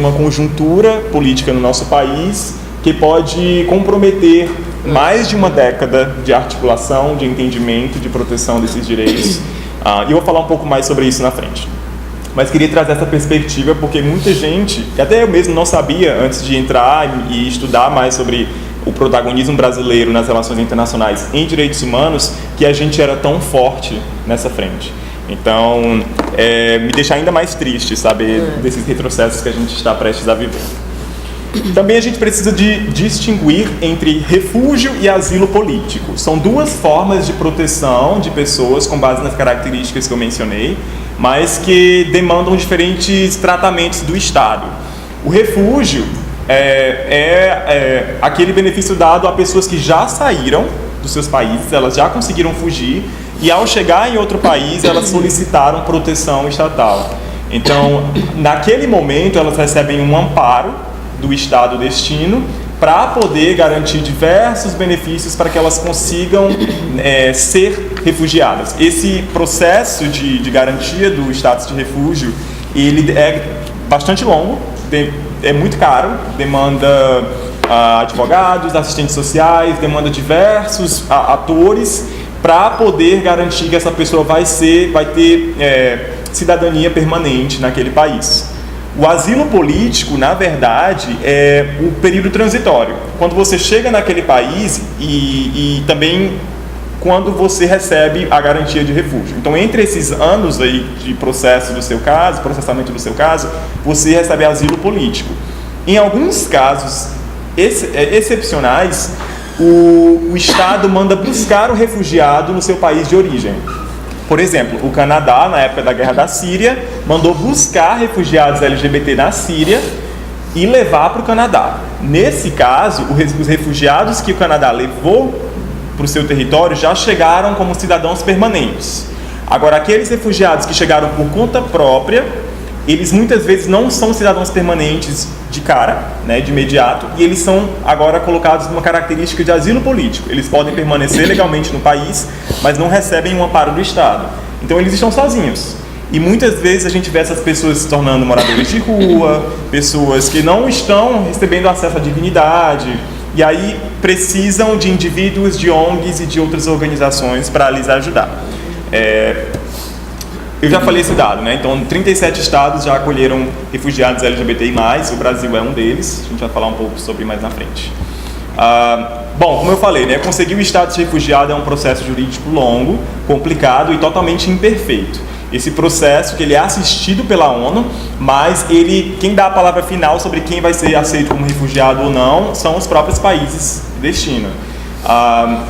uma conjuntura política no nosso país que pode comprometer mais de uma década de articulação, de entendimento, de proteção desses direitos. E eu vou falar um pouco mais sobre isso na frente. Mas queria trazer essa perspectiva porque muita gente, até eu mesmo não sabia antes de entrar e estudar mais sobre o protagonismo brasileiro nas relações internacionais em direitos humanos, que a gente era tão forte nessa frente. Então, me deixa ainda mais triste saber desses retrocessos que a gente está prestes a viver. Também a gente precisa de distinguir entre refúgio e asilo político. São duas formas de proteção de pessoas com base nas características que eu mencionei, mas que demandam diferentes tratamentos do Estado. O refúgio é aquele benefício dado a pessoas que já saíram dos seus países, elas já conseguiram fugir e ao chegar em outro país elas solicitaram proteção estatal. Então, naquele momento elas recebem um amparo do Estado destino para poder garantir diversos benefícios para que elas consigam ser refugiadas. Esse processo de garantia do status de refúgio, ele é bastante longo, é muito caro, demanda advogados, assistentes sociais, demanda diversos atores para poder garantir que essa pessoa vai ter cidadania permanente naquele país. O asilo político, na verdade, é o período transitório. Quando você chega naquele país e também quando você recebe a garantia de refúgio. Então, entre esses anos aí de processamento do seu caso, você recebe asilo político. Em alguns casos excepcionais, o Estado manda buscar o refugiado no seu país de origem. Por exemplo, o Canadá, na época da Guerra da Síria, mandou buscar refugiados LGBT na Síria e levar para o Canadá. Nesse caso, os refugiados que o Canadá levou para o seu território já chegaram como cidadãos permanentes. Agora, aqueles refugiados que chegaram por conta própria, eles muitas vezes não são cidadãos permanentes de cara, de imediato, e eles são agora colocados numa característica de asilo político. Eles podem permanecer legalmente no país, mas não recebem um amparo do Estado. Então eles estão sozinhos. E muitas vezes a gente vê essas pessoas se tornando moradores de rua, pessoas que não estão recebendo acesso à dignidade, e aí precisam de indivíduos, de ONGs e de outras organizações para lhes ajudar. Eu já falei esse dado, Então, 37 estados já acolheram refugiados LGBTI+, o Brasil é um deles, a gente vai falar um pouco sobre mais na frente. Bom, como eu falei, conseguir o status de refugiado é um processo jurídico longo, complicado e totalmente imperfeito. Esse processo que ele é assistido pela ONU, mas quem dá a palavra final sobre quem vai ser aceito como refugiado ou não são os próprios países de destino.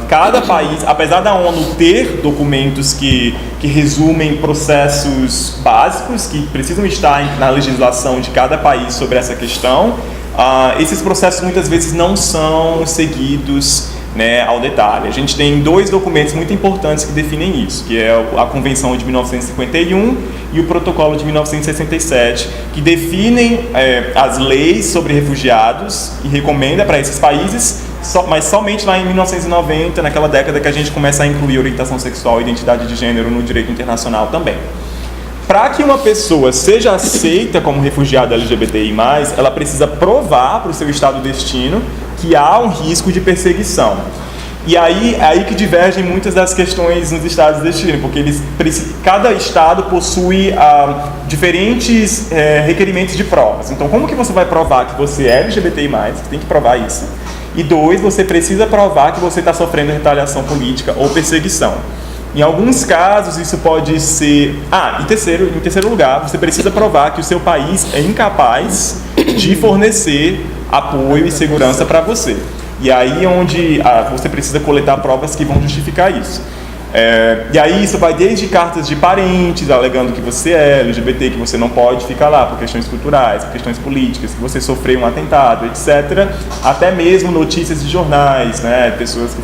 Cada país, apesar da ONU ter documentos que resumem processos básicos que precisam estar na legislação de cada país sobre essa questão, esses processos muitas vezes não são seguidos ao detalhe. A gente tem dois documentos muito importantes que definem isso, que é a Convenção de 1951 e o Protocolo de 1967, que definem as leis sobre refugiados e recomenda para esses países, mas somente lá em 1990, naquela década que a gente começa a incluir orientação sexual e identidade de gênero no direito internacional também. Para que uma pessoa seja aceita como refugiada LGBTI+, ela precisa provar para o seu estado destino que há um risco de perseguição. E aí que divergem muitas das questões nos estados de destino, porque cada estado possui diferentes requerimentos de provas. Então, como que você vai provar que você é LGBTI+, você tem que provar isso. E 2, você precisa provar que você está sofrendo retaliação política ou perseguição. Em alguns casos, isso pode ser... em terceiro lugar, você precisa provar que o seu país é incapaz de fornecer apoio e segurança para você. E aí é onde você precisa coletar provas que vão justificar isso. E aí isso vai desde cartas de parentes alegando que você é LGBT, que você não pode ficar lá por questões culturais, por questões políticas, que você sofreu um atentado, etc. Até mesmo notícias de jornais, pessoas que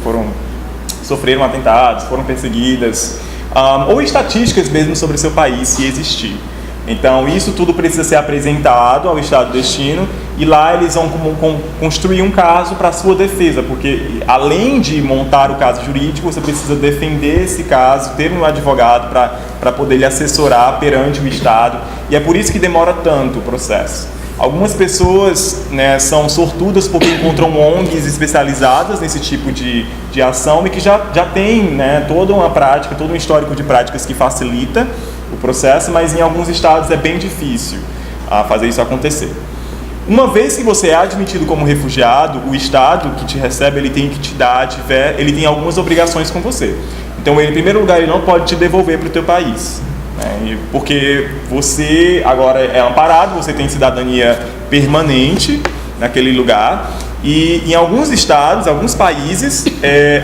sofreram atentados, foram perseguidas, ou estatísticas mesmo sobre o seu país, se existir. Então, isso tudo precisa ser apresentado ao Estado destino e lá eles vão construir um caso para a sua defesa, porque além de montar o caso jurídico, você precisa defender esse caso, ter um advogado para poder lhe assessorar perante o Estado, e é por isso que demora tanto o processo. Algumas pessoas, né, são sortudas porque encontram ONGs especializadas nesse tipo de ação e que já tem, né, toda uma prática, todo um histórico de práticas que facilita o processo, mas em alguns estados é bem difícil fazer isso acontecer. Uma vez que você é admitido como refugiado, o estado que te recebe, ele tem que te dar, ele tem algumas obrigações com você. Então, em primeiro lugar, ele não pode te devolver para o teu país, né? Porque você agora é amparado, você tem cidadania permanente naquele lugar, e em alguns estados, alguns países,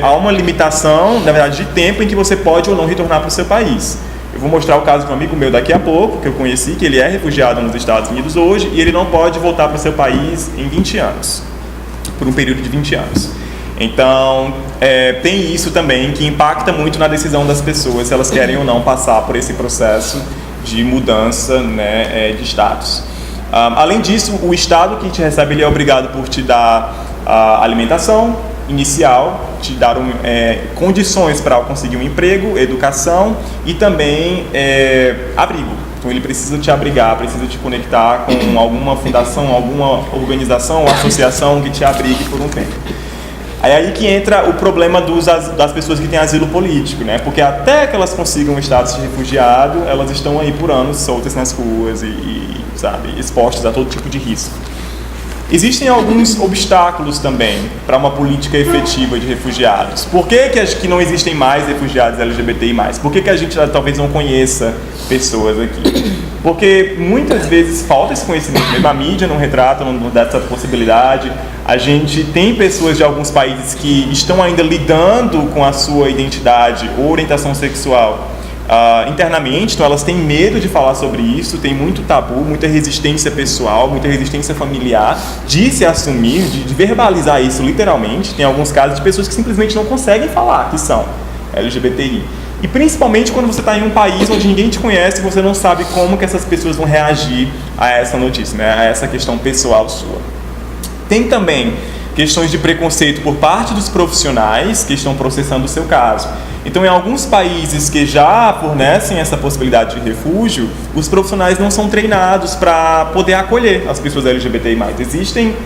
há uma limitação, na verdade, de tempo em que você pode ou não retornar para o seu país. Eu vou mostrar o caso de um amigo meu daqui a pouco, que eu conheci, que ele é refugiado nos Estados Unidos hoje, e ele não pode voltar para o seu país em 20 anos, por um período de 20 anos. Então, tem isso também que impacta muito na decisão das pessoas, se elas querem ou não passar por esse processo de mudança, né, de status. Além disso, o Estado que te recebe, ele é obrigado por te dar alimentação inicial, te dar condições para conseguir um emprego, educação e também abrigo. Então ele precisa te abrigar, precisa te conectar com alguma fundação, alguma organização ou associação que te abrigue por um tempo. Aí que entra o problema das pessoas que têm asilo político, né? Porque até que elas consigam o status de refugiado, elas estão aí por anos soltas nas ruas sabe, expostas a todo tipo de risco. Existem alguns obstáculos também para uma política efetiva de refugiados. Por que não existem mais refugiados LGBTI+? Por que a gente talvez não conheça pessoas aqui? Porque muitas vezes falta esse conhecimento, mesmo a mídia não retrata, não dá essa possibilidade. A gente tem pessoas de alguns países que estão ainda lidando com a sua identidade ou orientação sexual internamente, então elas têm medo de falar sobre isso, tem muito tabu, muita resistência pessoal, muita resistência familiar de se assumir, de verbalizar isso literalmente. Tem alguns casos de pessoas que simplesmente não conseguem falar que são LGBTI. E principalmente quando você está em um país onde ninguém te conhece e você não sabe como que essas pessoas vão reagir a essa notícia, né? A essa questão pessoal sua. Tem também questões de preconceito por parte dos profissionais que estão processando o seu caso. Então, em alguns países que já fornecem essa possibilidade de refúgio, os profissionais não são treinados para poder acolher as pessoas LGBTI+. Existem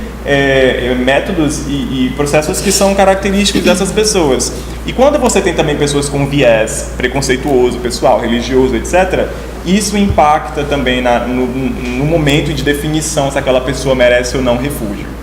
métodos e processos que são característicos dessas pessoas. E quando você tem também pessoas com viés preconceituoso, pessoal, religioso, etc., isso impacta também no momento de definição se aquela pessoa merece ou não refúgio.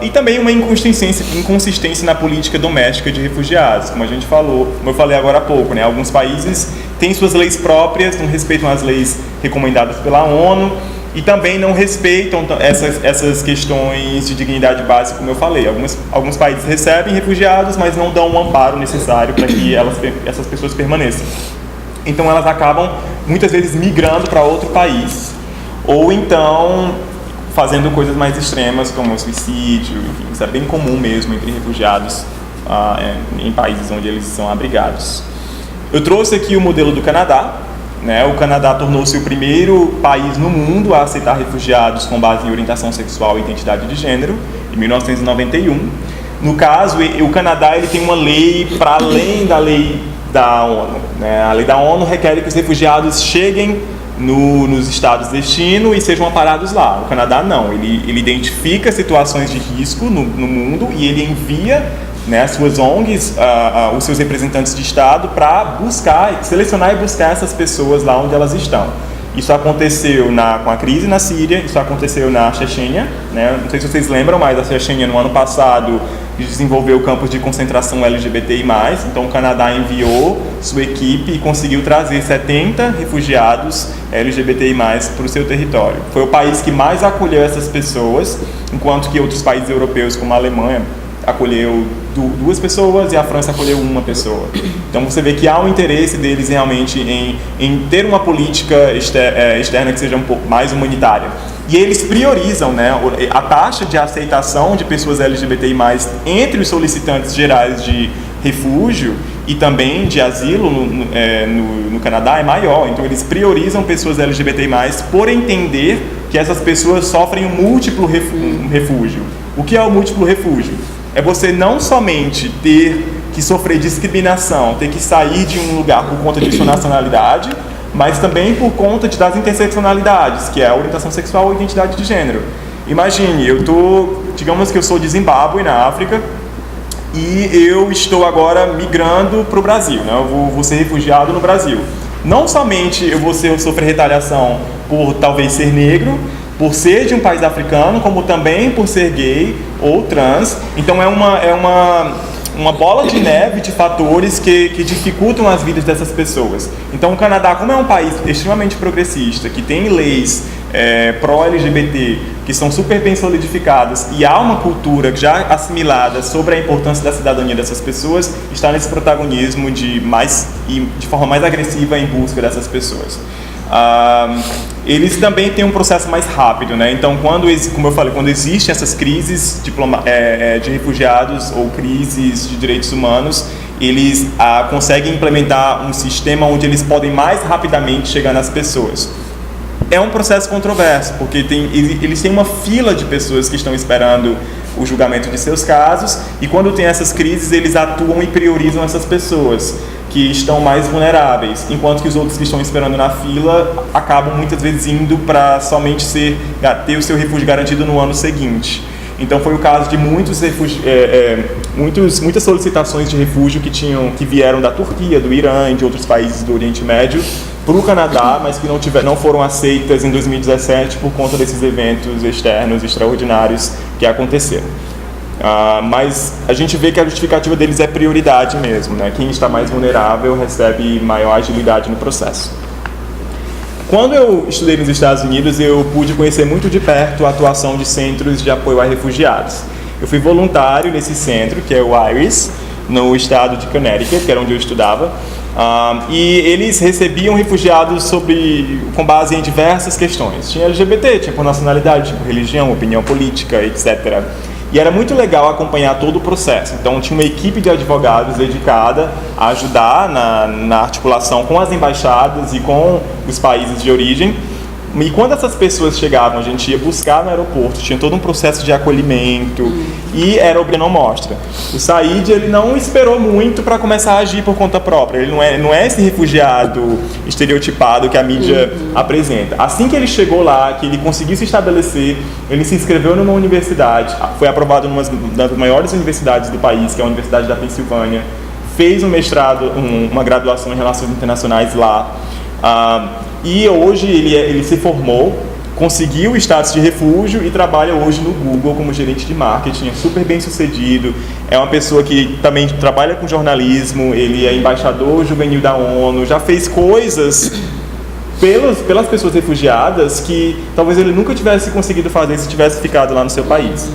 E também uma inconsistência na política doméstica de refugiados, como a gente falou, como eu falei agora há pouco, né? Alguns países têm suas leis próprias, não respeitam as leis recomendadas pela ONU e também não respeitam essas questões de dignidade básica, como eu falei. Alguns países recebem refugiados, mas não dão o amparo necessário para que essas pessoas permaneçam. Então elas acabam muitas vezes migrando para outro país, ou então fazendo coisas mais extremas, como o suicídio, enfim, isso é bem comum mesmo entre refugiados em países onde eles são abrigados. Eu trouxe aqui o modelo do Canadá, né? O Canadá tornou-se o primeiro país no mundo a aceitar refugiados com base em orientação sexual e identidade de gênero, em 1991. No caso, o Canadá ele tem uma lei para além da lei da ONU, né? A lei da ONU requer que os refugiados cheguem nos estados de destino e sejam amparados lá. O Canadá não, ele identifica situações de risco no mundo e ele envia, né, as suas ONGs, os seus representantes de estado para buscar, selecionar e buscar essas pessoas lá onde elas estão. Isso aconteceu com a crise na Síria, isso aconteceu na Chechênia, né? Não sei se vocês lembram, mas a Chechênia no ano passado desenvolveu campos de concentração LGBTI+, então o Canadá enviou sua equipe e conseguiu trazer 70 refugiados LGBTI+, para o seu território. Foi o país que mais acolheu essas pessoas, enquanto que outros países europeus, como a Alemanha, acolheu 2 pessoas e a França acolheu 1 pessoa. Então você vê que há um interesse deles realmente em ter uma política externa que seja um pouco mais humanitária. E eles priorizam, né, a taxa de aceitação de pessoas LGBTI+, entre os solicitantes gerais de refúgio e também de asilo no Canadá é maior. Então eles priorizam pessoas LGBTI+, por entender que essas pessoas sofrem um múltiplo refúgio. O que é o múltiplo refúgio? É você não somente ter que sofrer discriminação, ter que sair de um lugar por conta de sua nacionalidade, mas também por conta das interseccionalidades, que é a orientação sexual ou identidade de gênero. Imagine, digamos que eu sou de Zimbábue, na África, e eu estou agora migrando para o Brasil, né? Eu vou ser refugiado no Brasil. Não somente eu vou sofrer retaliação por talvez ser negro, por ser de um país africano, como também por ser gay ou trans. Então é uma bola de neve de fatores que dificultam as vidas dessas pessoas. Então o Canadá, como é um país extremamente progressista, que tem leis pró-LGBT, que são super bem solidificadas, e há uma cultura já assimilada sobre a importância da cidadania dessas pessoas, está nesse protagonismo de forma mais agressiva em busca dessas pessoas. Eles também têm um processo mais rápido, né? Então, como eu falei, quando existem essas crises de refugiados ou crises de direitos humanos, eles conseguem implementar um sistema onde eles podem mais rapidamente chegar nas pessoas. É um processo controverso, porque eles têm uma fila de pessoas que estão esperando o julgamento de seus casos, e quando tem essas crises, eles atuam e priorizam essas pessoas que estão mais vulneráveis, enquanto que os outros que estão esperando na fila acabam muitas vezes indo para somente ter o seu refúgio garantido no ano seguinte. Então foi o caso de muitas solicitações de refúgio que vieram da Turquia, do Irã e de outros países do Oriente Médio para o Canadá, mas que não foram aceitas em 2017 por conta desses eventos externos extraordinários que aconteceram. Mas a gente vê que a justificativa deles é prioridade mesmo, né? Quem está mais vulnerável recebe maior agilidade no processo. Quando eu estudei nos Estados Unidos, eu pude conhecer muito de perto a atuação de centros de apoio a refugiados. Eu fui voluntário nesse centro, que é o IRIS, no estado de Connecticut, que era onde eu estudava, e eles recebiam refugiados com base em diversas questões. Tinha LGBT, tinha por nacionalidade, tinha por religião, opinião política, etc. E era muito legal acompanhar todo o processo. Então tinha uma equipe de advogados dedicada a ajudar na articulação com as embaixadas e com os países de origem. E quando essas pessoas chegavam, a gente ia buscar no aeroporto, tinha todo um processo de acolhimento e era o que não mostra. O Said, ele não esperou muito para começar a agir por conta própria. Ele não é esse refugiado estereotipado que a mídia apresenta. Assim que ele chegou lá, que ele conseguiu se estabelecer, ele se inscreveu numa universidade, foi aprovado numa das maiores universidades do país, que é a Universidade da Pensilvânia, fez um mestrado, uma graduação em Relações Internacionais lá. E hoje ele se formou, conseguiu o status de refúgio e trabalha hoje no Google como gerente de marketing, é super bem sucedido, é uma pessoa que também trabalha com jornalismo, ele é embaixador juvenil da ONU, já fez coisas pelas pessoas refugiadas que talvez ele nunca tivesse conseguido fazer se tivesse ficado lá no seu país.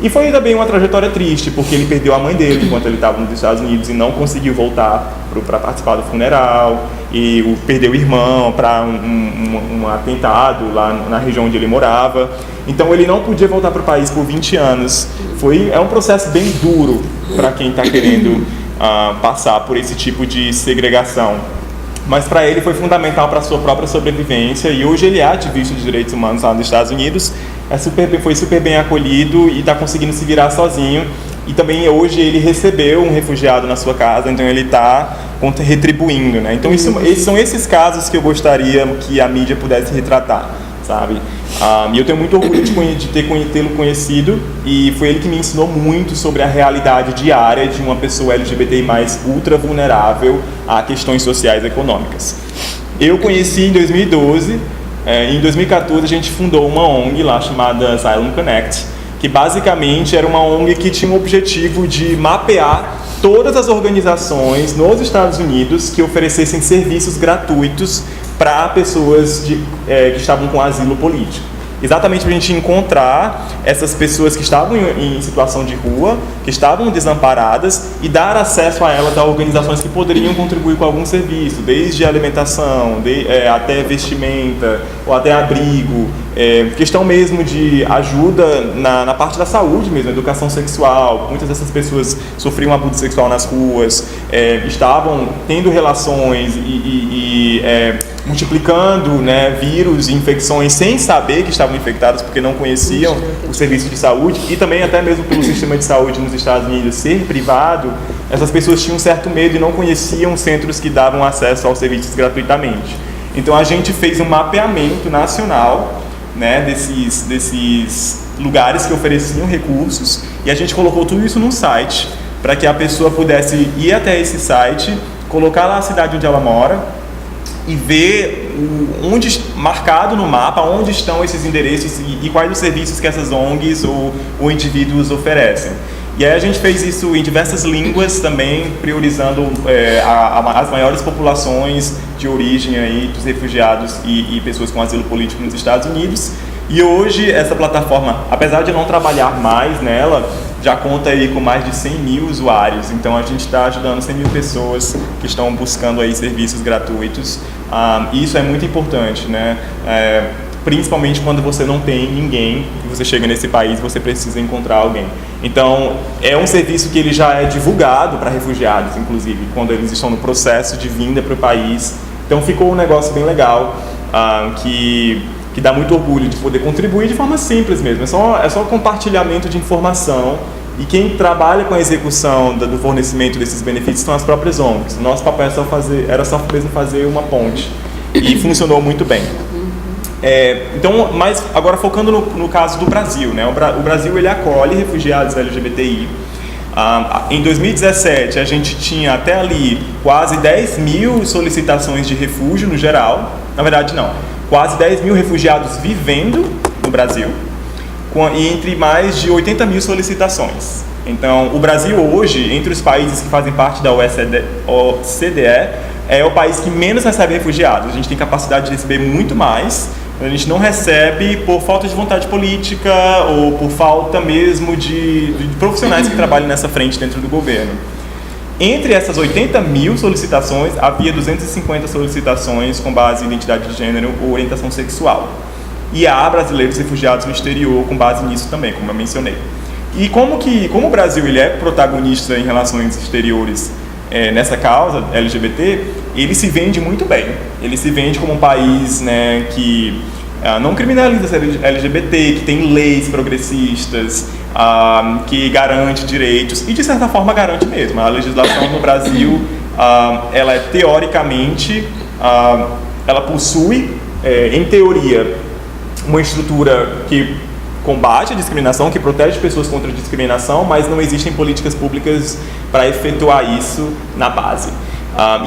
E foi também uma trajetória triste, porque ele perdeu a mãe dele enquanto ele estava nos Estados Unidos e não conseguiu voltar para participar do funeral, e perdeu o irmão para um atentado lá na região onde ele morava. Então ele não podia voltar para o país por 20 anos. É um processo bem duro para quem está querendo passar por esse tipo de segregação. Mas para ele foi fundamental para a sua própria sobrevivência, e hoje ele é ativista de direitos humanos lá nos Estados Unidos, foi super bem acolhido e está conseguindo se virar sozinho. E também hoje ele recebeu um refugiado na sua casa, então ele está retribuindo, né? Então são esses casos que eu gostaria que a mídia pudesse retratar, sabe? E eu tenho muito orgulho de tê-lo conhecido, e foi ele que me ensinou muito sobre a realidade diária de uma pessoa LGBTI+, ultra vulnerável a questões sociais e econômicas. Eu conheci em 2012, em 2014 a gente fundou uma ONG lá chamada Asylum Connect, que basicamente era uma ONG que tinha o objetivo de mapear todas as organizações nos Estados Unidos que oferecessem serviços gratuitos para pessoas que estavam com asilo político. Exatamente para a gente encontrar essas pessoas que estavam em situação de rua, que estavam desamparadas, e dar acesso a elas a organizações que poderiam contribuir com algum serviço, desde alimentação, até vestimenta, ou até abrigo, questão mesmo de ajuda na parte da saúde mesmo, educação sexual. Muitas dessas pessoas sofriam abuso sexual nas ruas, estavam tendo relações e multiplicando, né, vírus e infecções sem saber que estavam infectados, porque não conheciam o serviço de saúde, e também até mesmo pelo sistema de saúde nos Estados Unidos ser privado, essas pessoas tinham um certo medo e não conheciam centros que davam acesso aos serviços gratuitamente. Então a gente fez um mapeamento nacional, né, desses lugares que ofereciam recursos, e a gente colocou tudo isso num site para que a pessoa pudesse ir até esse site, colocar lá a cidade onde ela mora e ver onde, marcado no mapa onde estão esses endereços e quais os serviços que essas ONGs ou indivíduos oferecem. E aí a gente fez isso em diversas línguas também, priorizando as maiores populações de origem aí dos refugiados e pessoas com asilo político nos Estados Unidos. E hoje essa plataforma, apesar de não trabalhar mais nela, já conta aí com mais de 100 mil usuários. Então a gente está ajudando 100 mil pessoas que estão buscando aí serviços gratuitos. E isso é muito importante, né? Principalmente quando você não tem ninguém e você chega nesse país, você precisa encontrar alguém. Então, é um serviço que ele já é divulgado para refugiados, inclusive, quando eles estão no processo de vinda para o país. Então, ficou um negócio bem legal, que dá muito orgulho de poder contribuir de forma simples mesmo. É só compartilhamento de informação, e quem trabalha com a execução do fornecimento desses benefícios são as próprias ONGs. O nosso papel era só mesmo fazer uma ponte, e funcionou muito bem. Então, mas agora focando no caso do Brasil, né? O Brasil ele acolhe refugiados LGBTI. Em 2017 a gente tinha até ali quase 10 mil solicitações de refúgio no geral. Na verdade não, quase 10 mil refugiados vivendo no Brasil, e entre mais de 80 mil solicitações. Então, o Brasil hoje, entre os países que fazem parte da OCDE, é o país que menos recebe refugiados. A gente tem capacidade de receber muito mais. A gente não recebe por falta de vontade política ou por falta mesmo de profissionais que trabalham nessa frente dentro do governo. Entre essas 80 mil solicitações, havia 250 solicitações com base em identidade de gênero ou orientação sexual. E há brasileiros refugiados no exterior com base nisso também, como eu mencionei. E como o Brasil ele é protagonista em relações exteriores nessa causa LGBT, ele se vende muito bem. Ele se vende como um país, né, que não criminaliza ser LGBT, que tem leis progressistas, que garante direitos, e de certa forma garante mesmo. A legislação no Brasil, ela é teoricamente, ela possui, em teoria, uma estrutura que combate a discriminação, que protege pessoas contra a discriminação, mas não existem políticas públicas para efetuar isso na base.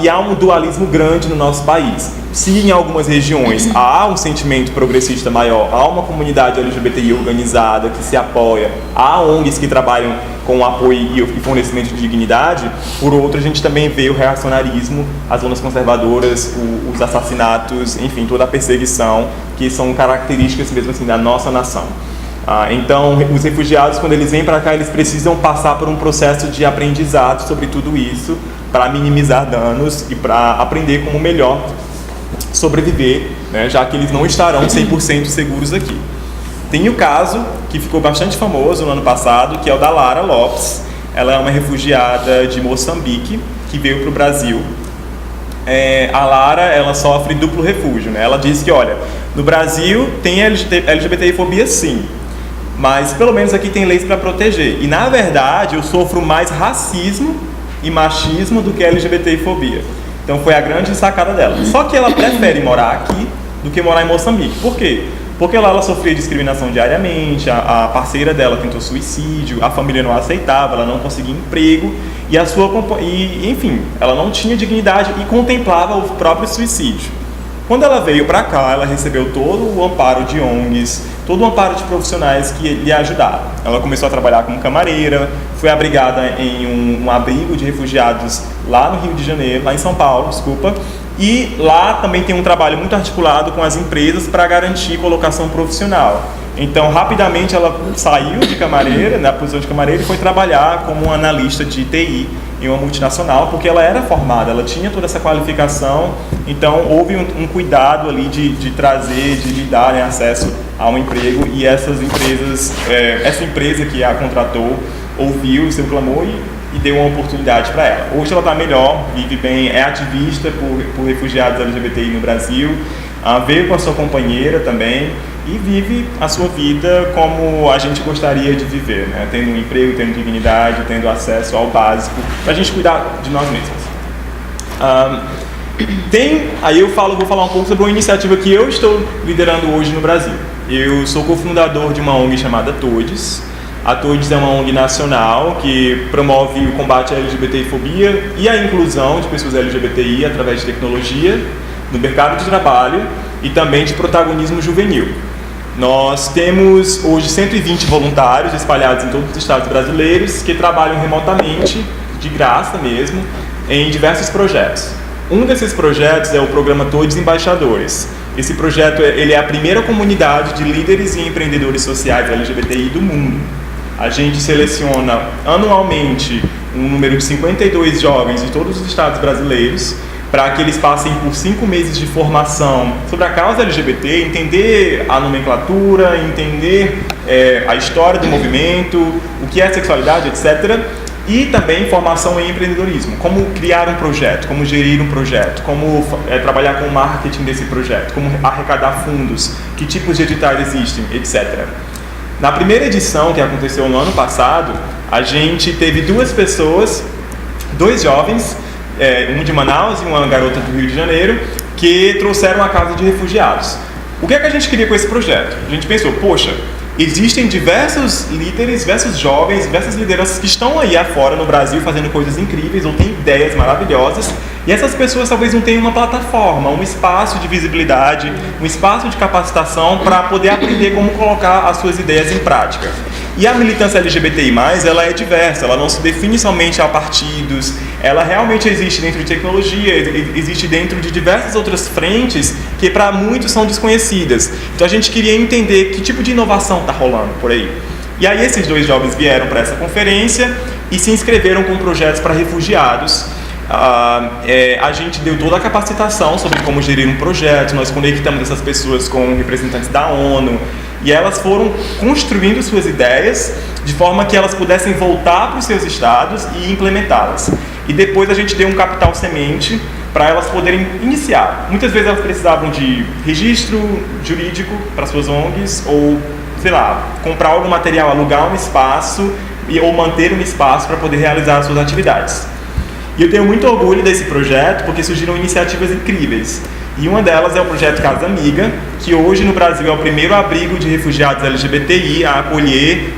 E há um dualismo grande no nosso país. Se em algumas regiões há um sentimento progressista maior, há uma comunidade LGBTI organizada que se apoia, há ONGs que trabalham com apoio e fornecimento de dignidade, por outro a gente também vê o reacionarismo, as zonas conservadoras, os assassinatos, enfim, toda a perseguição, que são características mesmo assim da nossa nação. Então, os refugiados, quando eles vêm para cá, eles precisam passar por um processo de aprendizado sobre tudo isso para minimizar danos e para aprender como melhor sobreviver, né, já que eles não estarão 100% seguros aqui. Tem o caso que ficou bastante famoso no ano passado, que é o da Lara Lopes. Ela é uma refugiada de Moçambique que veio para o Brasil. A Lara, ela sofre duplo refúgio, né? Ela diz que, olha, no Brasil tem LGBTI-fobia sim, mas pelo menos aqui tem leis para proteger. E na verdade eu sofro mais racismo e machismo do que LGBTI-fobia. Então foi a grande sacada dela. Só que ela prefere morar aqui do que morar em Moçambique. Por quê? Porque lá ela sofria discriminação diariamente, a parceira dela tentou suicídio, a família não aceitava, ela não conseguia emprego enfim, ela não tinha dignidade e contemplava o próprio suicídio. Quando ela veio para cá, ela recebeu todo o amparo de ONGs, todo o amparo de profissionais que lhe ajudaram. Ela começou a trabalhar como camareira, foi abrigada em um abrigo de refugiados lá no Rio de Janeiro, lá em São Paulo, desculpa, e lá também tem um trabalho muito articulado com as empresas para garantir colocação profissional. Então, rapidamente ela saiu de camareira, na posição de camareira, e foi trabalhar como analista de TI em uma multinacional, porque ela era formada, ela tinha toda essa qualificação. Então, houve um cuidado ali de trazer, de lhe dar, né, acesso a um emprego, e essas empresas, essa empresa que a contratou ouviu o seu clamor e deu uma oportunidade para ela. Hoje ela está melhor, vive bem, é ativista por refugiados LGBTI no Brasil, veio com a sua companheira também e vive a sua vida como a gente gostaria de viver, né? Tendo um emprego, tendo dignidade, tendo acesso ao básico, para a gente cuidar de nós mesmos. Aí vou falar um pouco sobre uma iniciativa que eu estou liderando hoje no Brasil. Eu sou cofundador de uma ONG chamada TODES. A TODES é uma ONG nacional que promove o combate à LGBTfobia e a inclusão de pessoas LGBTI através de tecnologia no mercado de trabalho e também de protagonismo juvenil. Nós temos hoje 120 voluntários espalhados em todos os estados brasileiros que trabalham remotamente, de graça mesmo, em diversos projetos. Um desses projetos é o programa TODES Embaixadores. Esse projeto ele é a primeira comunidade de líderes e empreendedores sociais LGBTI do mundo. A gente seleciona anualmente um número de 52 jovens de todos os estados brasileiros para que eles passem por 5 meses de formação sobre a causa LGBT, entender a nomenclatura, entender a história do movimento, o que é sexualidade, etc. E também formação em empreendedorismo, como criar um projeto, como gerir um projeto, como trabalhar com o marketing desse projeto, como arrecadar fundos, que tipos de editais existem, etc. Na primeira edição, que aconteceu no ano passado, a gente teve 2 jovens, um de Manaus e uma garota do Rio de Janeiro, que trouxeram a casa de refugiados. O que é que a gente queria com esse projeto? A gente pensou, poxa, existem diversos líderes, diversos jovens, diversas lideranças que estão aí afora no Brasil fazendo coisas incríveis ou têm ideias maravilhosas, e essas pessoas talvez não tenham uma plataforma, um espaço de visibilidade, um espaço de capacitação para poder aprender como colocar as suas ideias em prática. E a militância LGBTI+, ela é diversa, ela não se define somente a partidos, ela realmente existe dentro de tecnologia, existe dentro de diversas outras frentes que para muitos são desconhecidas. Então a gente queria entender que tipo de inovação está rolando por aí. E aí esses 2 jovens vieram para essa conferência e se inscreveram com projetos para refugiados. A gente deu toda a capacitação sobre como gerir um projeto, nós conectamos essas pessoas com representantes da ONU, e elas foram construindo suas ideias de forma que elas pudessem voltar para os seus estados e implementá-las. E depois a gente deu um capital semente para elas poderem iniciar. Muitas vezes elas precisavam de registro jurídico para suas ONGs, ou, sei lá, comprar algum material, alugar um espaço ou manter um espaço para poder realizar as suas atividades. E eu tenho muito orgulho desse projeto porque surgiram iniciativas incríveis. E uma delas é o projeto Casa Amiga, que hoje no Brasil é o primeiro abrigo de refugiados LGBTI a acolher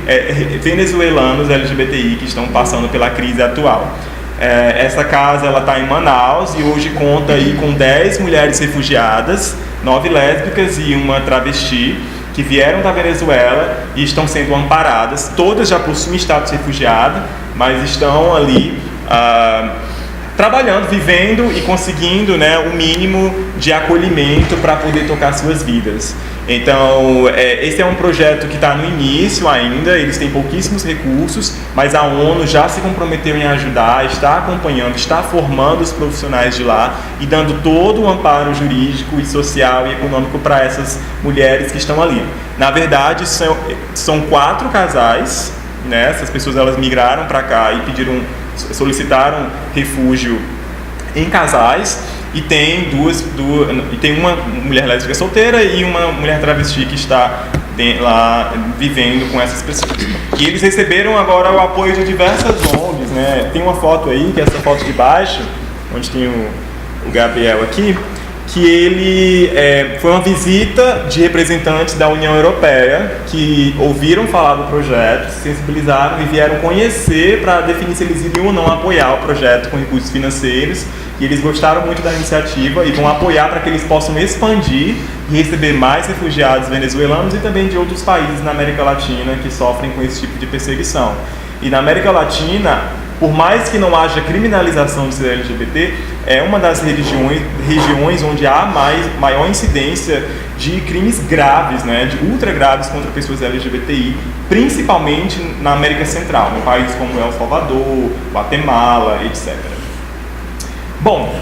venezuelanos LGBTI que estão passando pela crise atual. Essa casa está em Manaus e hoje conta aí com 10 mulheres refugiadas, 9 lésbicas e uma travesti, que vieram da Venezuela e estão sendo amparadas. Todas já possuem status de refugiado, mas estão ali trabalhando, vivendo e conseguindo, né, o mínimo de acolhimento para poder tocar suas vidas. Então, esse é um projeto que está no início ainda, eles têm pouquíssimos recursos, mas a ONU já se comprometeu em ajudar, está acompanhando, está formando os profissionais de lá e dando todo o amparo jurídico e social e econômico para essas mulheres que estão ali. Na verdade, são 4 casais, né, essas pessoas elas migraram para cá e solicitaram refúgio em casais, e tem uma mulher lésbica solteira e uma mulher travesti que está lá vivendo com essas pessoas. E eles receberam agora o apoio de diversas ONGs, né? Tem uma foto aí, que é essa foto de baixo, onde tem o Gabriel aqui, que ele foi uma visita de representantes da União Europeia que ouviram falar do projeto, se sensibilizaram e vieram conhecer para definir se eles iriam ou não apoiar o projeto com recursos financeiros. E eles gostaram muito da iniciativa e vão apoiar para que eles possam expandir e receber mais refugiados venezuelanos e também de outros países na América Latina que sofrem com esse tipo de perseguição. E na América Latina, por mais que não haja criminalização de ser LGBT, é uma das regiões onde há maior incidência de crimes graves, né, de ultra graves contra pessoas LGBTI, principalmente na América Central, em países como El Salvador, Guatemala, etc. Bom,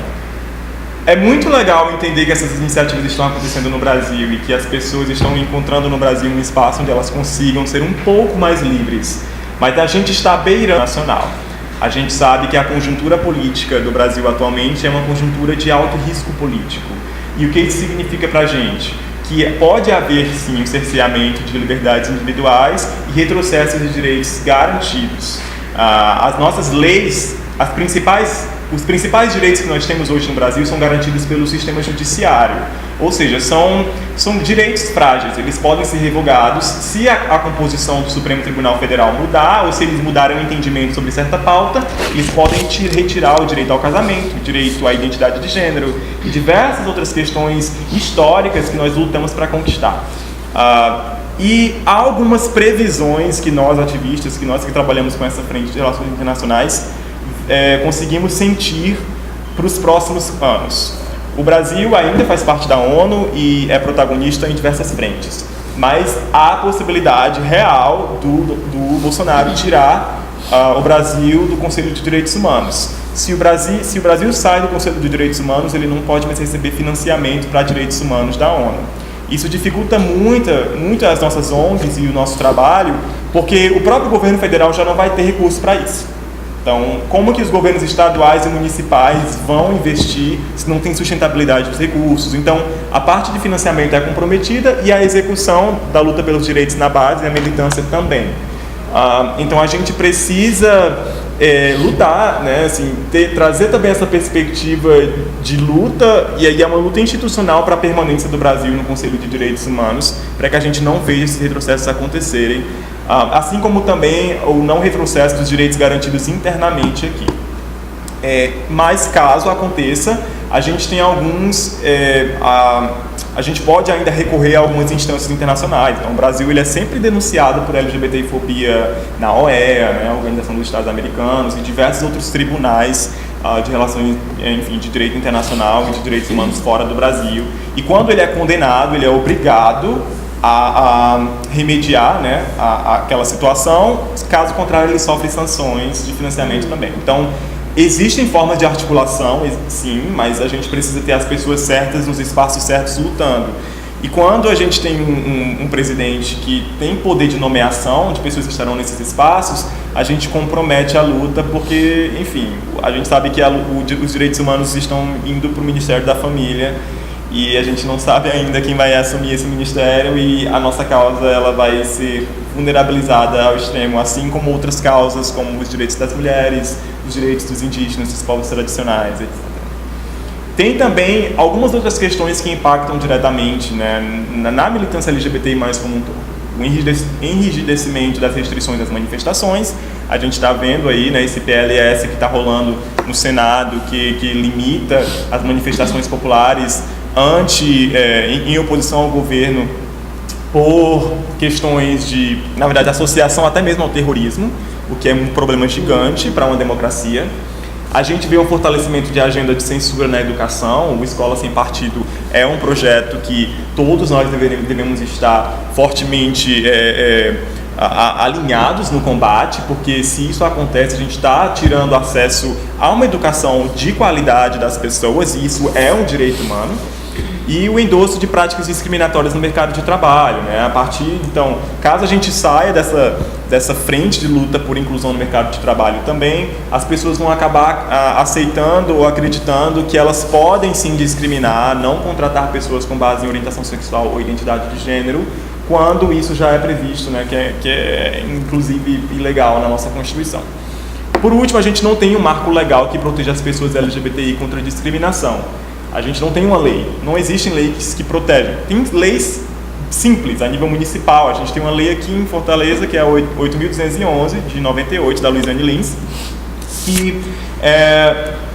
é muito legal entender que essas iniciativas estão acontecendo no Brasil e que as pessoas estão encontrando no Brasil um espaço onde elas consigam ser um pouco mais livres. Mas a gente está beirando nacional. A gente sabe que a conjuntura política do Brasil atualmente é uma conjuntura de alto risco político. E o que isso significa para a gente? Que pode haver, sim, um cerceamento de liberdades individuais e retrocesso de direitos garantidos. As nossas leis, os principais direitos que nós temos hoje no Brasil são garantidos pelo sistema judiciário, ou seja, são direitos frágeis, eles podem ser revogados se a composição do Supremo Tribunal Federal mudar, ou se eles mudarem o entendimento sobre certa pauta, eles podem retirar o direito ao casamento, o direito à identidade de gênero e diversas outras questões históricas que nós lutamos para conquistar. E há algumas previsões que nós, ativistas, que trabalhamos com essa frente de relações internacionais, conseguimos sentir para os próximos anos. O Brasil ainda faz parte da ONU e é protagonista em diversas frentes, mas há a possibilidade real do Bolsonaro tirar o Brasil do Conselho de Direitos Humanos. Se o Brasil sai do Conselho de Direitos Humanos, ele não pode mais receber financiamento para direitos humanos da ONU. Isso dificulta muito as nossas ONGs e o nosso trabalho, porque o próprio governo federal já não vai ter recurso para isso. Então, como que os governos estaduais e municipais vão investir se não tem sustentabilidade dos recursos? Então, a parte de financiamento é comprometida e a execução da luta pelos direitos na base e a militância também. Então, a gente precisa lutar, né, assim, trazer também essa perspectiva de luta, e aí é uma luta institucional para a permanência do Brasil no Conselho de Direitos Humanos, para que a gente não veja esses retrocessos acontecerem, assim como também o não retrocesso dos direitos garantidos internamente aqui. Mas caso aconteça, a gente tem a gente pode ainda recorrer a algumas instâncias internacionais. Então, o Brasil ele é sempre denunciado por LGBTfobia na OEA, né, a Organização dos Estados Americanos, e diversos outros tribunais de relações, enfim, de direito internacional e de direitos humanos fora do Brasil. E quando ele é condenado, ele é obrigado a remediar, né, aquela situação. Caso contrário, ele sofre sanções de financiamento também. Então, existem formas de articulação, sim, mas a gente precisa ter as pessoas certas nos espaços certos lutando. E quando a gente tem um presidente que tem poder de nomeação de pessoas que estarão nesses espaços, a gente compromete a luta, porque, enfim, a gente sabe que os direitos humanos estão indo para o Ministério da Família e a gente não sabe ainda quem vai assumir esse ministério, e a nossa causa ela vai ser vulnerabilizada ao extremo, assim como outras causas, como os direitos das mulheres, os direitos dos indígenas, dos povos tradicionais, etc. Tem também algumas outras questões que impactam diretamente, né, na militância LGBTI+, como um todo. O enrijecimento das restrições das manifestações. A gente está vendo aí, né, esse PLS que está rolando no Senado, que limita as manifestações populares em oposição ao governo, por questões de, na verdade, associação até mesmo ao terrorismo, o que é um problema gigante para uma democracia. A gente vê um fortalecimento de agenda de censura na educação. O Escola Sem Partido é um projeto que todos nós devemos estar fortemente alinhados no combate, porque se isso acontece, a gente está tirando acesso a uma educação de qualidade das pessoas, e isso é um direito humano. E o endosso de práticas discriminatórias no mercado de trabalho, né? Então, caso a gente saia dessa frente de luta por inclusão no mercado de trabalho também, as pessoas vão acabar aceitando ou acreditando que elas podem sim discriminar, não contratar pessoas com base em orientação sexual ou identidade de gênero, quando isso já é previsto, né? Que é inclusive ilegal na nossa Constituição. Por último, a gente não tem um marco legal que proteja as pessoas LGBTI contra a discriminação. A gente não tem uma lei, não existem leis que protegem. Tem leis simples, a nível municipal. A gente tem uma lei aqui em Fortaleza, que é a 8.211, de 98, da Luiziane Lins, que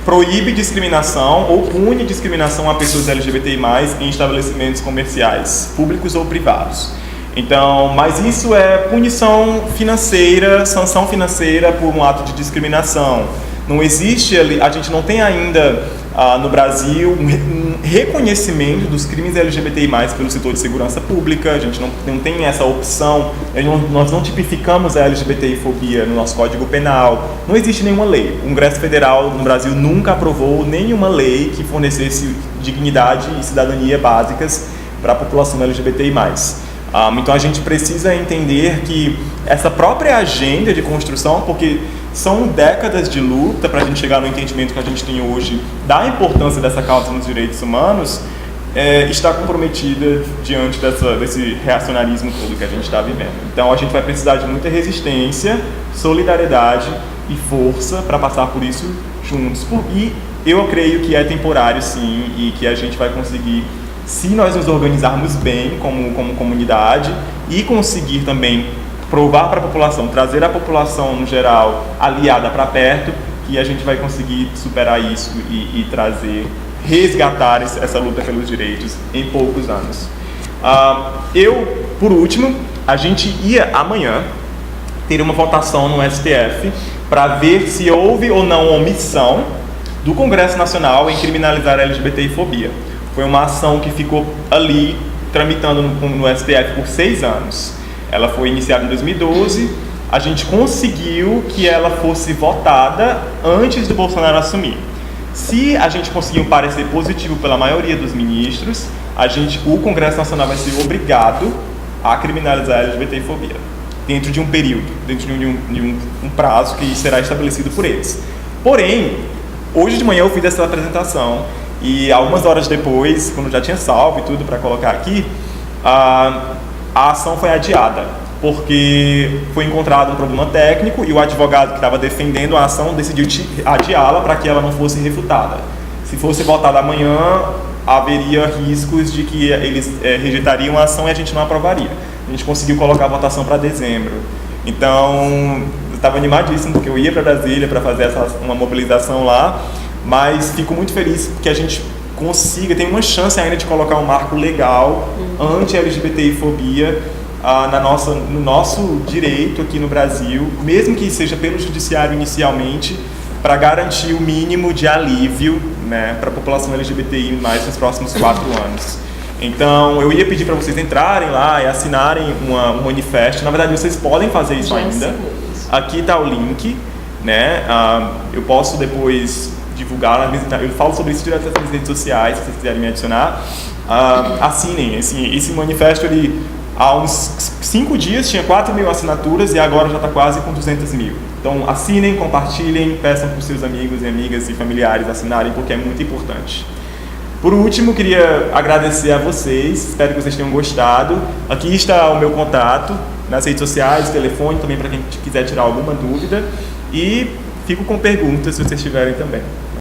proíbe discriminação ou pune discriminação a pessoas LGBTI+, em estabelecimentos comerciais, públicos ou privados. Então, mas isso é punição financeira, sanção financeira por um ato de discriminação. Não existe, a gente não tem ainda no Brasil um reconhecimento dos crimes LGBTI+, pelo setor de segurança pública. A gente não tem essa opção, nós não tipificamos a LGBTI-fobia no nosso Código Penal. Não existe nenhuma lei. O Congresso Federal no Brasil nunca aprovou nenhuma lei que fornecesse dignidade e cidadania básicas para a população LGBTI+. Então a gente precisa entender que essa própria agenda de construção, porque são décadas de luta para a gente chegar no entendimento que a gente tem hoje da importância dessa causa nos direitos humanos, está comprometida diante desse reacionarismo todo que a gente está vivendo. Então a gente vai precisar de muita resistência, solidariedade e força para passar por isso juntos. E eu creio que é temporário, sim, e que a gente vai conseguir, se nós nos organizarmos bem como comunidade e conseguir também provar para a população, trazer a população no geral aliada para perto, que a gente vai conseguir superar isso e trazer, resgatar essa luta pelos direitos em poucos anos. Por último, a gente ia amanhã ter uma votação no STF para ver se houve ou não omissão do Congresso Nacional em criminalizar a LGBTfobia. Foi uma ação que ficou ali tramitando no STF por 6 anos. Ela foi iniciada em 2012, a gente conseguiu que ela fosse votada antes do Bolsonaro assumir. Se a gente conseguir um parecer positivo pela maioria dos ministros, o Congresso Nacional vai ser obrigado a criminalizar a LGBTfobia, dentro de um período, dentro de um prazo que será estabelecido por eles. Porém, hoje de manhã eu fiz essa apresentação e algumas horas depois, quando já tinha salvo e tudo para colocar aqui, a ação foi adiada, porque foi encontrado um problema técnico e o advogado que estava defendendo a ação decidiu adiá-la para que ela não fosse refutada. Se fosse votada amanhã, haveria riscos de que eles rejeitariam a ação e a gente não aprovaria. A gente conseguiu colocar a votação para dezembro. Então, eu estava animadíssimo, porque eu ia para Brasília para fazer uma mobilização lá, mas fico muito feliz que a gente tem uma chance ainda de colocar um marco legal anti-LGBTfobia no nosso direito aqui no Brasil, mesmo que seja pelo judiciário inicialmente, para garantir o mínimo de alívio, né, para a população LGBTI mais nos próximos 4 anos. Então, eu ia pedir para vocês entrarem lá e assinarem um manifesto. Na verdade, vocês podem fazer isso ainda. Aqui está o link, né? Eu posso depois divulgar, eu falo sobre isso direto nas minhas redes sociais, se vocês quiserem me adicionar. Assinem, esse manifesto, há uns 5 dias tinha 4.000 assinaturas e agora já está quase com 200.000. Então, assinem, compartilhem, peçam para os seus amigos e amigas e familiares assinarem, porque é muito importante. Por último, queria agradecer a vocês, espero que vocês tenham gostado. Aqui está o meu contato, nas redes sociais, telefone também para quem quiser tirar alguma dúvida. E fico com perguntas se vocês tiverem também.